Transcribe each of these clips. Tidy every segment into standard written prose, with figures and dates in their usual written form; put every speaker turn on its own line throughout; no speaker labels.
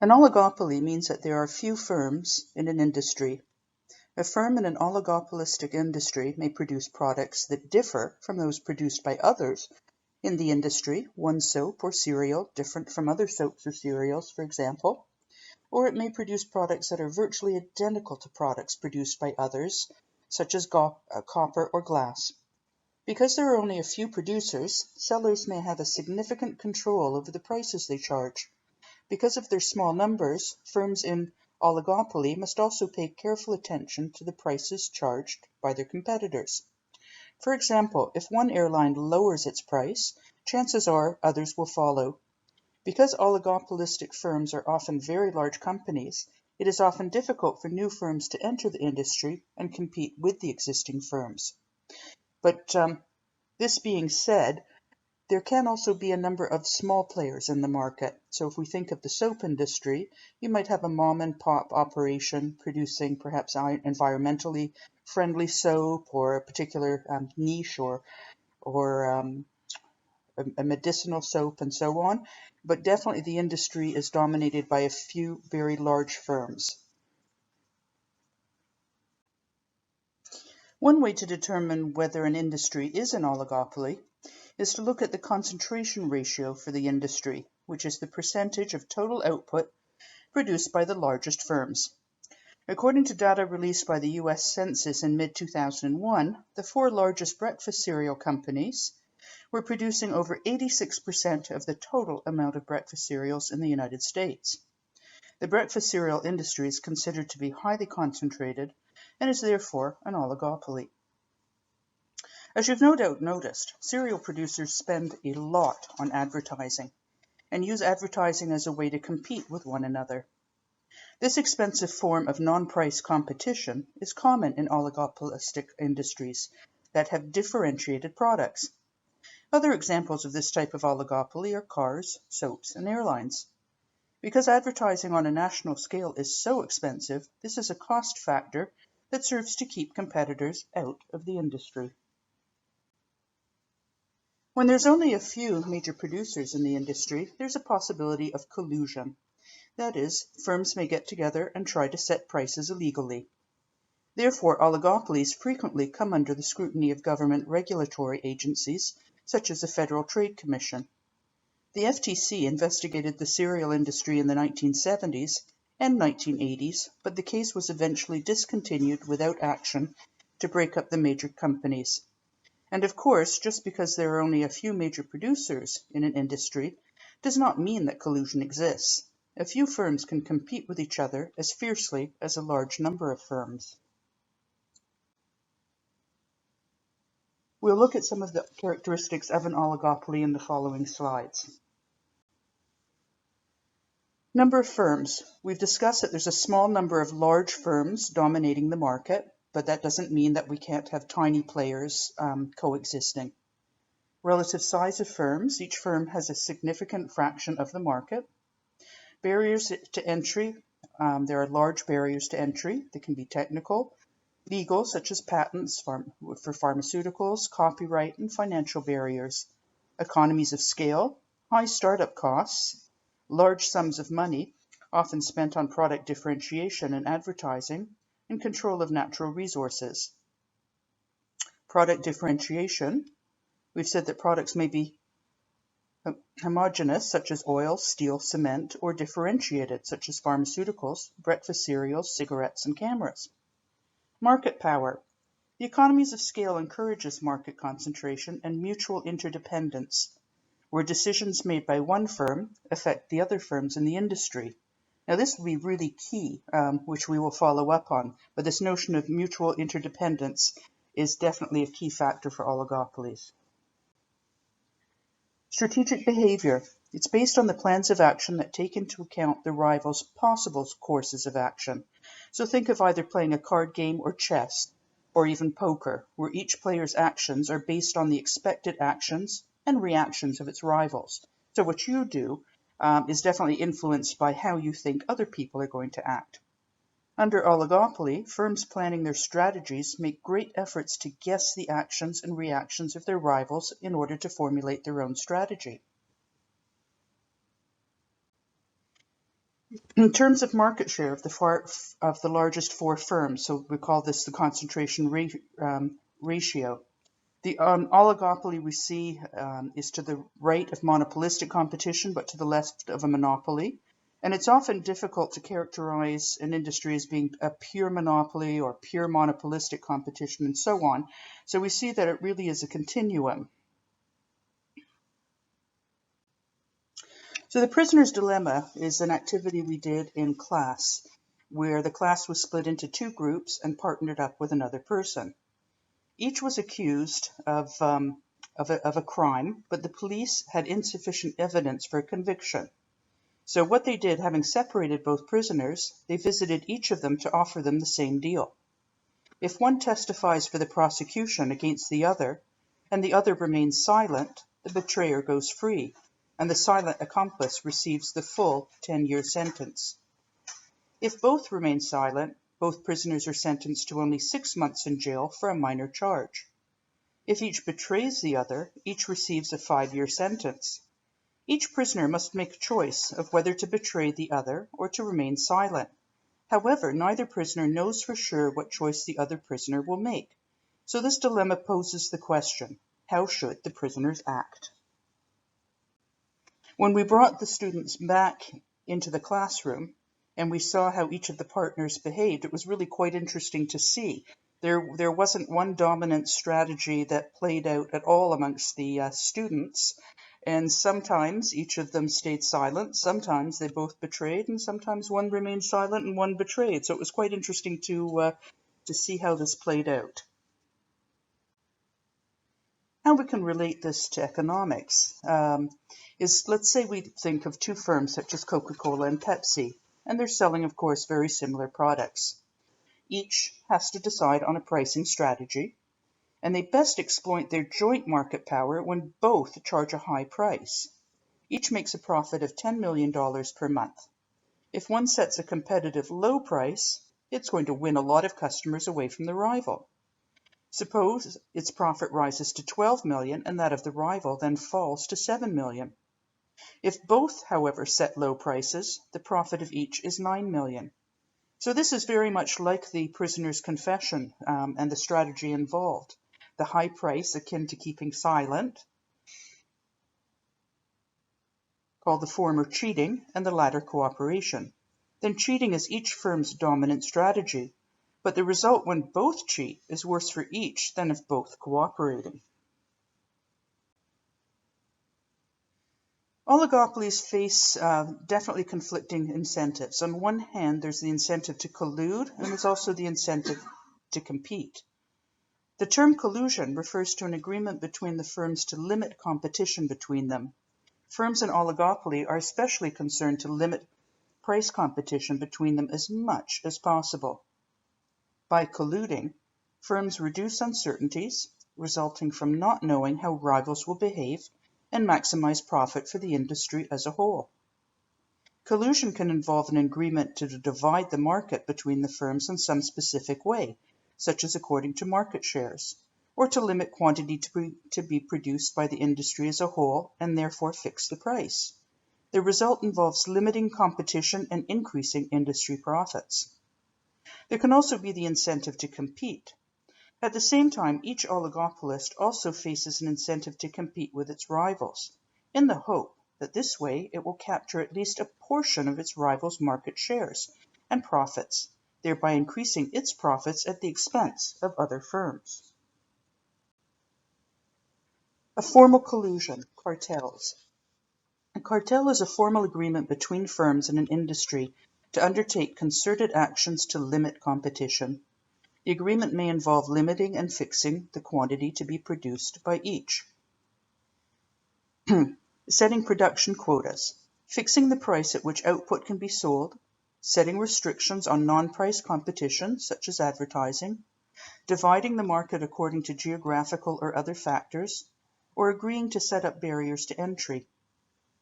An oligopoly means that there are few firms in an industry. A firm in an oligopolistic industry may produce products that differ from those produced by others in the industry, one soap or cereal different from other soaps or cereals, for example, or it may produce products that are virtually identical to products produced by others, such as copper or glass. Because there are only a few producers, sellers may have a significant control over the prices they charge. Because of their small numbers, firms in oligopoly must also pay careful attention to the prices charged by their competitors. For example, if one airline lowers its price, chances are others will follow. Because oligopolistic firms are often very large companies, it is often difficult for new firms to enter the industry and compete with the existing firms. But this being said, there can also be a number of small players in the market. So if we think of the soap industry, you might have a mom and pop operation producing perhaps environmentally friendly soap or a particular niche or a medicinal soap and so on. But definitely the industry is dominated by a few very large firms. One way to determine whether an industry is an oligopoly is to look at the concentration ratio for the industry, which is the percentage of total output produced by the largest firms. According to data released by the US Census in mid-2001, the four largest breakfast cereal companies were producing over 86% of the total amount of breakfast cereals in the United States. The breakfast cereal industry is considered to be highly concentrated and is therefore an oligopoly. As you've no doubt noticed, cereal producers spend a lot on advertising and use advertising as a way to compete with one another. This expensive form of non-price competition is common in oligopolistic industries that have differentiated products. Other examples of this type of oligopoly are cars, soaps, and airlines. Because advertising on a national scale is so expensive, this is a cost factor that serves to keep competitors out of the industry. When there's only a few major producers in the industry, there's a possibility of collusion. That is, firms may get together and try to set prices illegally. Therefore, oligopolies frequently come under the scrutiny of government regulatory agencies, such as the Federal Trade Commission. The FTC investigated the cereal industry in the 1970s and 1980s, but the case was eventually discontinued without action to break up the major companies. And of course, just because there are only a few major producers in an industry does not mean that collusion exists. A few firms can compete with each other as fiercely as a large number of firms. We'll look at some of the characteristics of an oligopoly in the following slides. Number of firms. We've discussed that there's a small number of large firms dominating the market, but that doesn't mean that we can't have tiny players coexisting. Relative size of firms. Each firm has a significant fraction of the market. Barriers to entry. There are large barriers to entry. They can be technical, legal, such as patents for pharmaceuticals, copyright, and financial barriers. Economies of scale. High startup costs. Large sums of money, often spent on product differentiation and advertising, and control of natural resources. Product differentiation. We've said that products may be homogeneous, such as oil, steel, cement, or differentiated, such as pharmaceuticals, breakfast cereals, cigarettes, and cameras. Market power. The economies of scale encourages market concentration and mutual interdependence, where decisions made by one firm affect the other firms in the industry. Now this will be really key, which we will follow up on, but this notion of mutual interdependence is definitely a key factor for oligopolies. Strategic behavior. It's based on the plans of action that take into account the rival's possible courses of action. So think of either playing a card game or chess, or even poker, where each player's actions are based on the expected actions and reactions of its rivals. So what you do is definitely influenced by how you think other people are going to act. Under oligopoly, firms planning their strategies make great efforts to guess the actions and reactions of their rivals in order to formulate their own strategy. In terms of market share of the largest four firms, so we call this the concentration ratio. The oligopoly we see is to the right of monopolistic competition, but to the left of a monopoly. And it's often difficult to characterize an industry as being a pure monopoly or pure monopolistic competition and so on. So we see that it really is a continuum. So the prisoner's dilemma is an activity we did in class where the class was split into two groups and partnered up with another person. Each was accused of a crime, but the police had insufficient evidence for a conviction. So what they did, having separated both prisoners, they visited each of them to offer them the same deal. If one testifies for the prosecution against the other, and the other remains silent, the betrayer goes free, and the silent accomplice receives the full 10-year sentence. If both remain silent, both prisoners are sentenced to only 6 months in jail for a minor charge. If each betrays the other, each receives a 5-year sentence. Each prisoner must make a choice of whether to betray the other or to remain silent. However, neither prisoner knows for sure what choice the other prisoner will make. So this dilemma poses the question, how should the prisoners act? When we brought the students back into the classroom and we saw how each of the partners behaved, it was really quite interesting to see. There wasn't one dominant strategy that played out at all amongst the students, and sometimes each of them stayed silent, sometimes they both betrayed, and sometimes one remained silent and one betrayed. So it was quite interesting to see how this played out. How we can relate this to economics is, let's say we think of two firms such as Coca-Cola and Pepsi, and they're selling, of course, very similar products. Each has to decide on a pricing strategy, and they best exploit their joint market power when both charge a high price. Each makes a profit of $10 million per month. If one sets a competitive low price, it's going to win a lot of customers away from the rival. Suppose its profit rises to 12 million and that of the rival then falls to 7 million. If both, however, set low prices, the profit of each is 9 million. So this is very much like the prisoner's confession and the strategy involved. The high price akin to keeping silent, called the former cheating and the latter cooperation. Then cheating is each firm's dominant strategy, but the result when both cheat is worse for each than if both cooperating. Oligopolies face definitely conflicting incentives. On one hand, there's the incentive to collude, and there's also the incentive to compete. The term collusion refers to an agreement between the firms to limit competition between them. Firms in oligopoly are especially concerned to limit price competition between them as much as possible. By colluding, firms reduce uncertainties resulting from not knowing how rivals will behave and maximize profit for the industry as a whole. Collusion can involve an agreement to divide the market between the firms in some specific way, such as according to market shares, or to limit quantity to be produced by the industry as a whole and therefore fix the price. The result involves limiting competition and increasing industry profits. There can also be the incentive to compete. At the same time, each oligopolist also faces an incentive to compete with its rivals, in the hope that this way it will capture at least a portion of its rivals' market shares and profits, thereby increasing its profits at the expense of other firms. A formal collusion, cartels. A cartel is a formal agreement between firms in an industry to undertake concerted actions to limit competition. The agreement may involve limiting and fixing the quantity to be produced by each. Setting production quotas, fixing the price at which output can be sold, setting restrictions on non-price competition, such as advertising, dividing the market according to geographical or other factors, or agreeing to set up barriers to entry.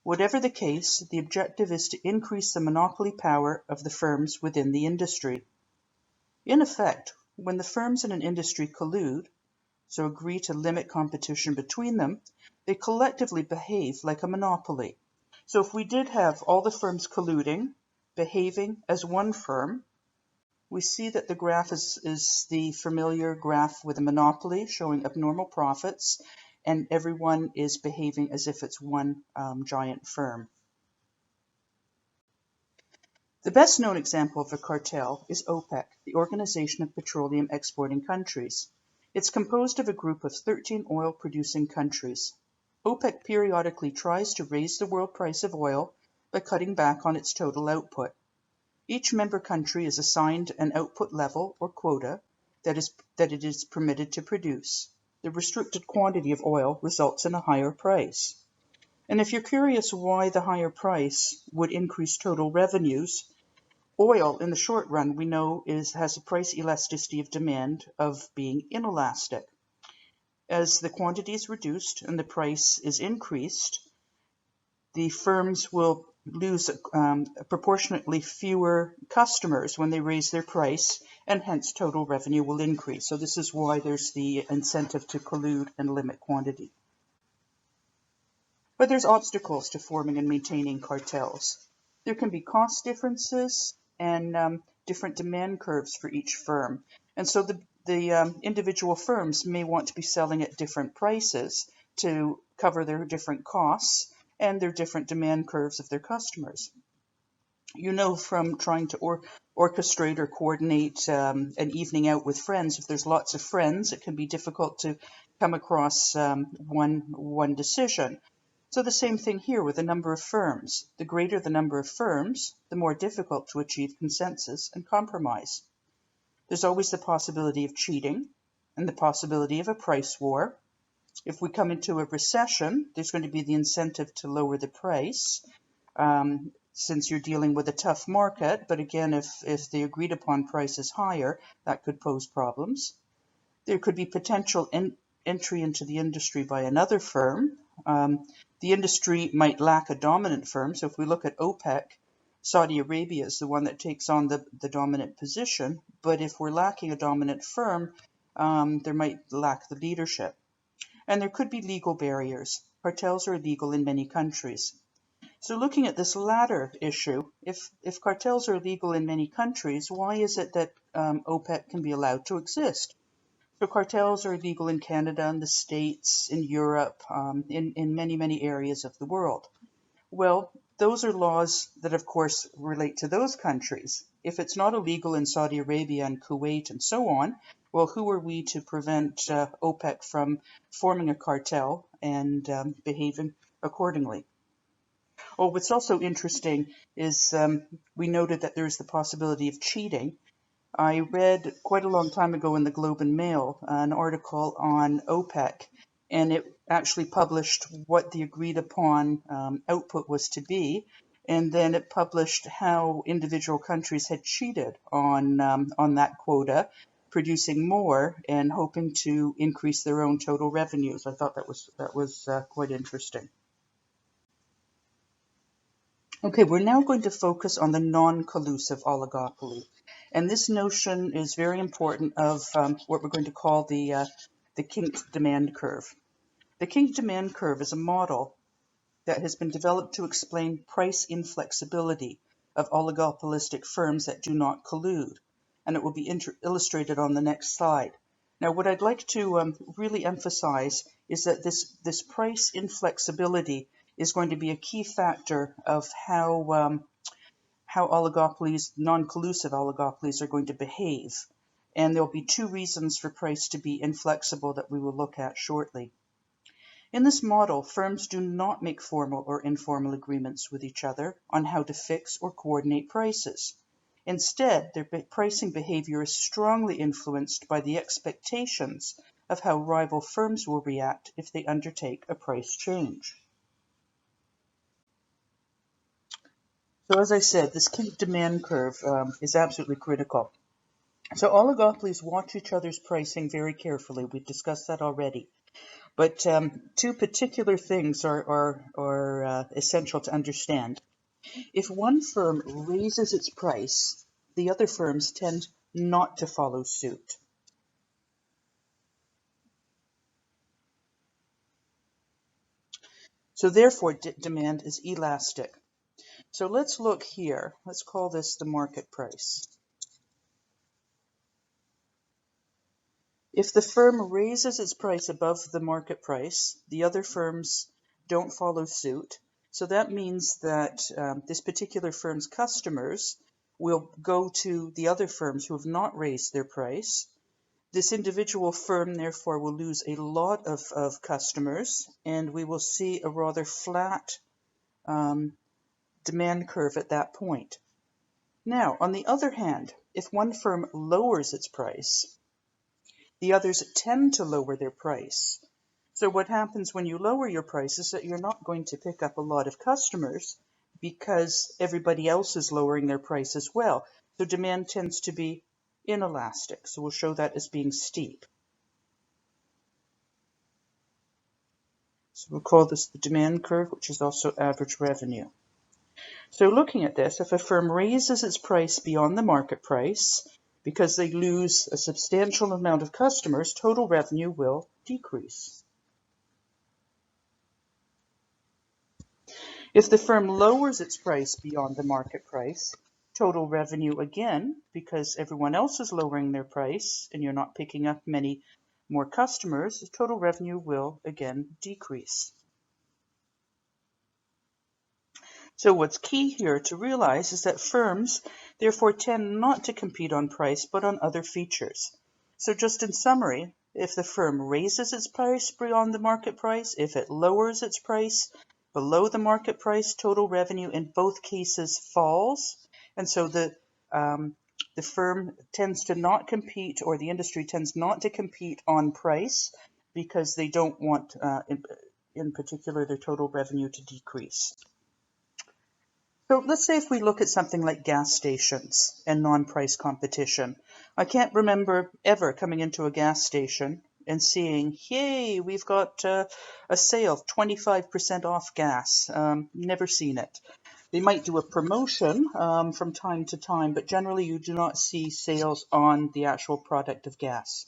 Whatever the case, the objective is to increase the monopoly power of the firms within the industry. In effect, when the firms in an industry collude, so agree to limit competition between them, they collectively behave like a monopoly. So if we did have all the firms colluding, behaving as one firm, we see that the graph is the familiar graph with a monopoly showing abnormal profits, and everyone is behaving as if it's one giant firm. The best known example of a cartel is OPEC, the Organization of Petroleum Exporting Countries. It's composed of a group of 13 oil-producing countries. OPEC periodically tries to raise the world price of oil by cutting back on its total output. Each member country is assigned an output level or quota that it is permitted to produce. The restricted quantity of oil results in a higher price. And if you're curious why the higher price would increase total revenues, oil in the short run we know has a price elasticity of demand of being inelastic. As the quantity is reduced and the price is increased, the firms will lose proportionately fewer customers when they raise their price, and hence total revenue will increase. So this is why there's the incentive to collude and limit quantity. But there's obstacles to forming and maintaining cartels. There can be cost differences and different demand curves for each firm. And so the individual firms may want to be selling at different prices to cover their different costs and their different demand curves of their customers. You know, from trying to orchestrate or coordinate an evening out with friends, if there's lots of friends, it can be difficult to come across one decision. So the same thing here with the number of firms. The greater the number of firms, the more difficult to achieve consensus and compromise. There's always the possibility of cheating and the possibility of a price war. If we come into a recession, there's going to be the incentive to lower the price since you're dealing with a tough market. But again, if the agreed upon price is higher, that could pose problems. There could be potential entry into the industry by another firm. The industry might lack a dominant firm. So if we look at OPEC, Saudi Arabia is the one that takes on the dominant position. But if we're lacking a dominant firm, there might lack the leadership. And there could be legal barriers. Cartels are illegal in many countries. So looking at this latter issue, if cartels are illegal in many countries, why is it that OPEC can be allowed to exist? So cartels are illegal in Canada, in the States, in Europe, in many, many areas of the world. Well, those are laws that, of course, relate to those countries. If it's not illegal in Saudi Arabia and Kuwait and so on, well, who are we to prevent OPEC from forming a cartel and behaving accordingly? Oh, what's also interesting is we noted that there's the possibility of cheating. I read quite a long time ago in the Globe and Mail an article on OPEC, and it actually published what the agreed upon output was to be, and then it published how individual countries had cheated on that quota, producing more and hoping to increase their own total revenues. I thought that was quite interesting. Okay, we're now going to focus on the non-collusive oligopoly. And this notion is very important of what we're going to call the kinked demand curve. The kinked demand curve is a model that has been developed to explain price inflexibility of oligopolistic firms that do not collude. And it will be illustrated on the next slide. Now, what I'd like to really emphasize is that this price inflexibility is going to be a key factor of how oligopolies, non-collusive oligopolies, are going to behave. And there'll be two reasons for price to be inflexible that we will look at shortly. In this model, firms do not make formal or informal agreements with each other on how to fix or coordinate prices. Instead, their pricing behavior is strongly influenced by the expectations of how rival firms will react if they undertake a price change. So as I said, this kinked demand curve is absolutely critical. So oligopolies watch each other's pricing very carefully. We've discussed that already. But two particular things are essential to understand. If one firm raises its price, the other firms tend not to follow suit. So therefore, demand is elastic. So let's look here. Let's call this the market price. If the firm raises its price above the market price, the other firms don't follow suit. So that means that this particular firm's customers will go to the other firms who have not raised their price. This individual firm, therefore, will lose a lot of customers, and we will see a rather flat demand curve at that point. Now, on the other hand, if one firm lowers its price, the others tend to lower their price. So what happens when you lower your price is that you're not going to pick up a lot of customers because everybody else is lowering their price as well. So demand tends to be inelastic. So we'll show that as being steep. So we'll call this the demand curve, which is also average revenue. So looking at this, if a firm raises its price beyond the market price, because they lose a substantial amount of customers, total revenue will decrease. If the firm lowers its price beyond the market price, total revenue again, because everyone else is lowering their price and you're not picking up many more customers, total revenue will again decrease. So what's key here to realize is that firms therefore tend not to compete on price but on other features. So just in summary, if the firm raises its price beyond the market price, if it lowers its price below the market price, total revenue in both cases falls. And so the firm tends to not compete, or the industry tends not to compete on price because they don't want, in particular, their total revenue to decrease. So let's say if we look at something like gas stations and non-price competition. I can't remember ever coming into a gas station and seeing, yay, we've got a sale, 25% off gas. Never seen it. They might do a promotion from time to time, but generally you do not see sales on the actual product of gas.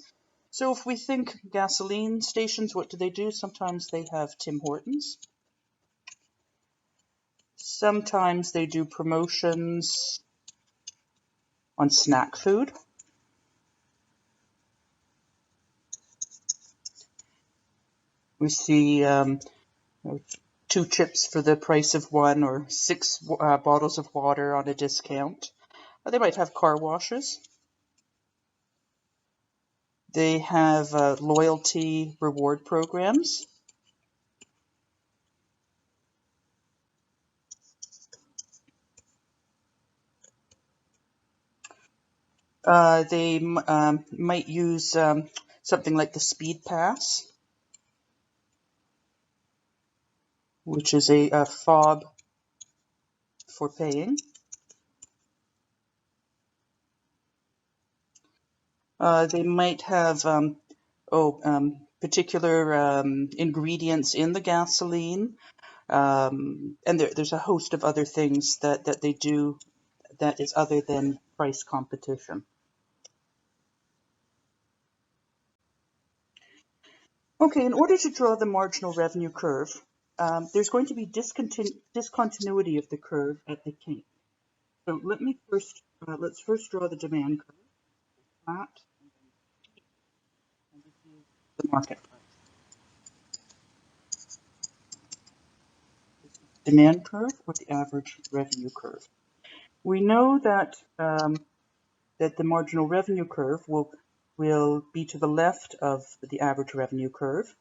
So if we think gasoline stations, what do? Sometimes they have Tim Hortons. Sometimes they do promotions on snack food. We see 2 chips for the price of 1, or 6 bottles of water on a discount. They might have car washes. They have loyalty reward programs. They might use something like the Speed Pass, which is a fob for paying. They might have particular ingredients in the gasoline, and there's a host of other things that they do that is other than price competition. Okay, in order to draw the marginal revenue curve, there's going to be discontinuity of the curve at the kink. So let's first draw the demand curve, flat, and this is the market price. This is the demand curve or the average revenue curve. We know that that the marginal revenue curve will be to the left of the average revenue curve.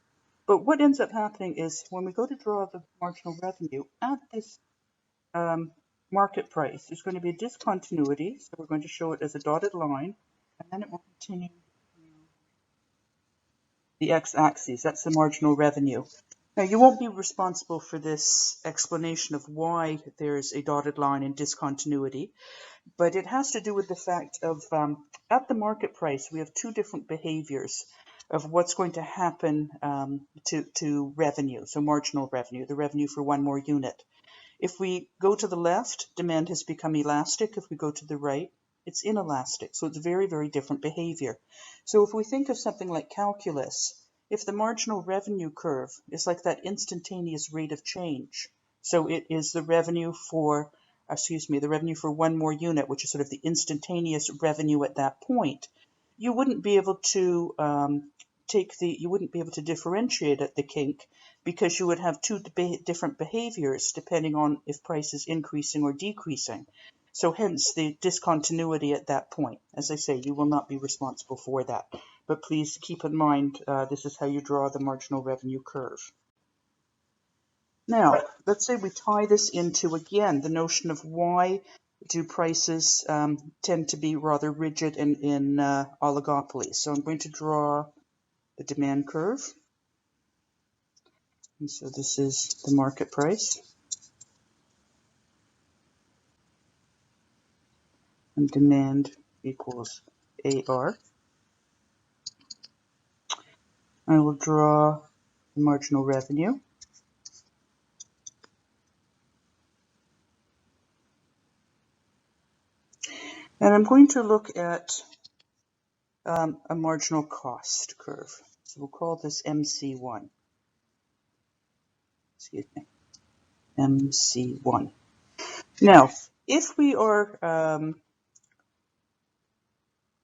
But what ends up happening is when we go to draw the marginal revenue at this market price, there's going to be a discontinuity. So we're going to show it as a dotted line, and then it will continue through the x-axis. That's the marginal revenue. Now, you won't be responsible for this explanation of why there's a dotted line in discontinuity, but it has to do with the fact of at the market price, we have 2 different behaviors of what's going to happen to revenue, so marginal revenue, the revenue for 1 more unit. If we go to the left, demand has become elastic. If we go to the right, it's inelastic. So it's very, very different behavior. So if we think of something like calculus, if the marginal revenue curve is like that instantaneous rate of change, so it is the revenue for the revenue for one more unit, which is sort of the instantaneous revenue at that point, you wouldn't be able to differentiate at the kink, because you would have two different behaviors depending on if price is increasing or decreasing. So hence the discontinuity at that point. As I say, you will not be responsible for that. But please keep in mind, this is how you draw the marginal revenue curve. Now, let's say we tie this into, again, the notion of why do prices tend to be rather rigid in oligopolies. So I'm going to draw the demand curve. And so this is the market price. And demand equals AR. I will draw the marginal revenue. And I'm going to look at a marginal cost curve. So we'll call this MC1. Excuse me, MC1. Now, if we are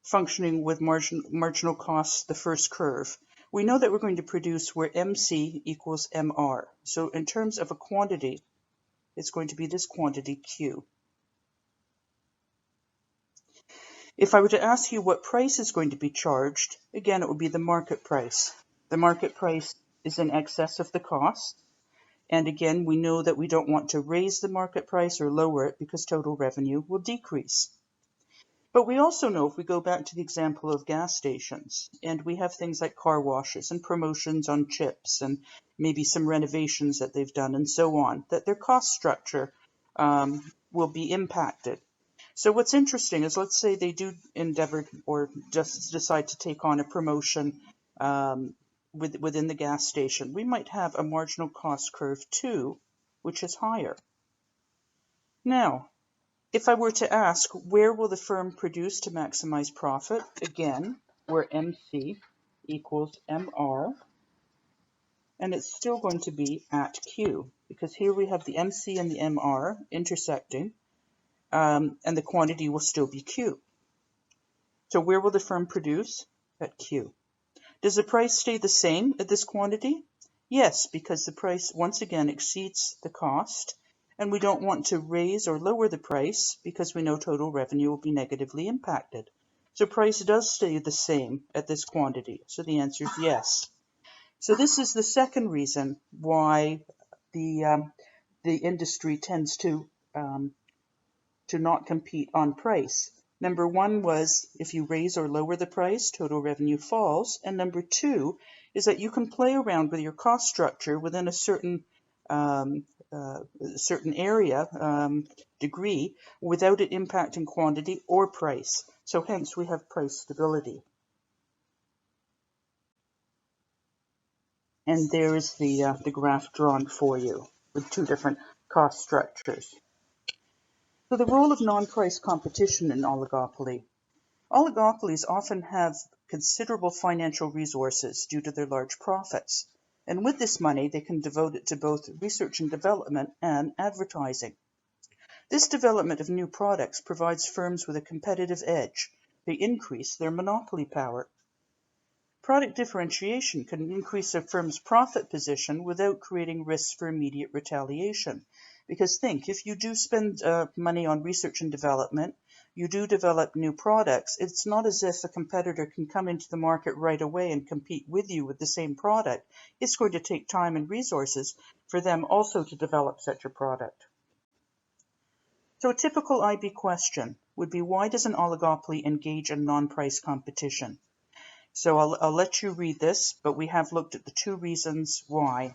functioning with marginal costs, the first curve, we know that we're going to produce where MC equals MR. So in terms of a quantity, it's going to be this quantity Q. If I were to ask you what price is going to be charged, again, it would be the market price. The market price is in excess of the cost. And again, we know that we don't want to raise the market price or lower it because total revenue will decrease. But we also know, if we go back to the example of gas stations, and we have things like car washes and promotions on chips and maybe some renovations that they've done and so on, that their cost structure will be impacted. So what's interesting is, let's say they do endeavor or just decide to take on a promotion within the gas station. We might have a marginal cost curve too, which is higher. Now, if I were to ask, where will the firm produce to maximize profit? Again, where MC equals MR, and it's still going to be at Q, because here we have the MC and the MR intersecting, and the quantity will still be Q. So where will the firm produce? At Q. Does the price stay the same at this quantity? Yes, because the price once again exceeds the cost, and we don't want to raise or lower the price because we know total revenue will be negatively impacted. So price does stay the same at this quantity. So the answer is yes. So this is the second reason why the industry tends to not compete on price. Number one was, if you raise or lower the price, total revenue falls. And number two is that you can play around with your cost structure within a certain area, degree, without it impacting quantity or price. So hence we have price stability. And there is the graph drawn for you with two different cost structures. So the role of non-price competition in oligopoly. Oligopolies often have considerable financial resources due to their large profits, and with this money they can devote it to both research and development and advertising. This development of new products provides firms with a competitive edge. They increase their monopoly power. Product differentiation can increase a firm's profit position without creating risks for immediate retaliation. Because think, if you do spend money on research and development, you do develop new products, it's not as if a competitor can come into the market right away and compete with you with the same product. It's going to take time and resources for them also to develop such a product. So a typical IB question would be, why does an oligopoly engage in non-price competition? So I'll let you read this, but we have looked at the two reasons why.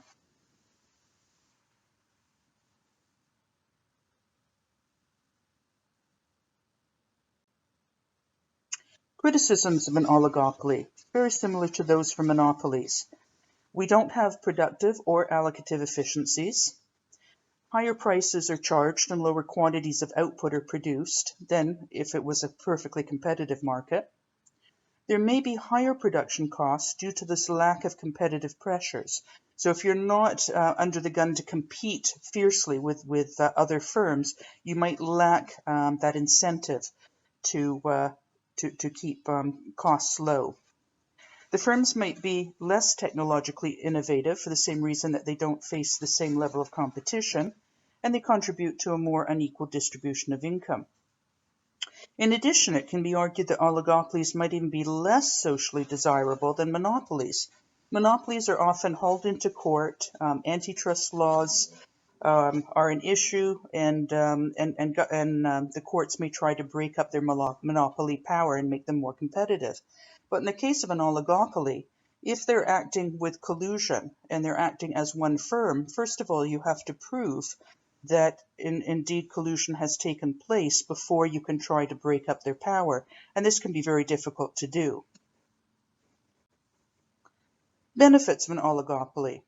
Criticisms of an oligopoly, very similar to those for monopolies. We don't have productive or allocative efficiencies. Higher prices are charged and lower quantities of output are produced than if it was a perfectly competitive market. There may be higher production costs due to this lack of competitive pressures. So if you're not under the gun to compete fiercely with other firms, you might lack that incentive to keep costs low. The firms might be less technologically innovative for the same reason that they don't face the same level of competition, and they contribute to a more unequal distribution of income. In addition, it can be argued that oligopolies might even be less socially desirable than monopolies. Monopolies are often hauled into court. Antitrust laws are an issue, and the courts may try to break up their monopoly power and make them more competitive. But in the case of an oligopoly, if they're acting with collusion and they're acting as one firm, first of all, you have to prove that indeed collusion has taken place before you can try to break up their power, and this can be very difficult to do. Benefits of an oligopoly.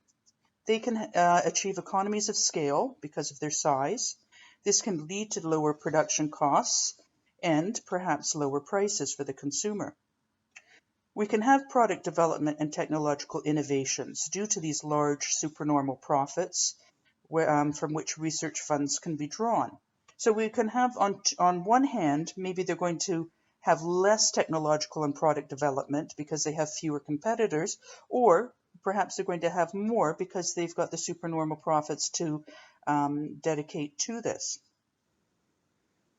They can achieve economies of scale because of their size. This can lead to lower production costs and perhaps lower prices for the consumer. We can have product development and technological innovations due to these large supernormal profits from which research funds can be drawn. So we can have on one hand, maybe they're going to have less technological and product development because they have fewer competitors, or perhaps they're going to have more because they've got the supernormal profits to dedicate to this.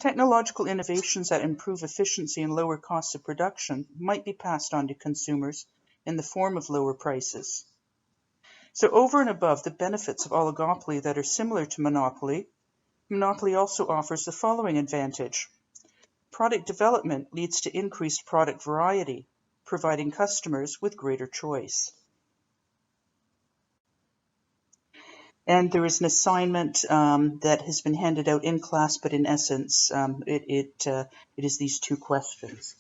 Technological innovations that improve efficiency and lower costs of production might be passed on to consumers in the form of lower prices. So over and above the benefits of oligopoly that are similar to monopoly, monopoly also offers the following advantage. Product development leads to increased product variety, providing customers with greater choice. And there is an assignment that has been handed out in class, but in essence, it is these two questions.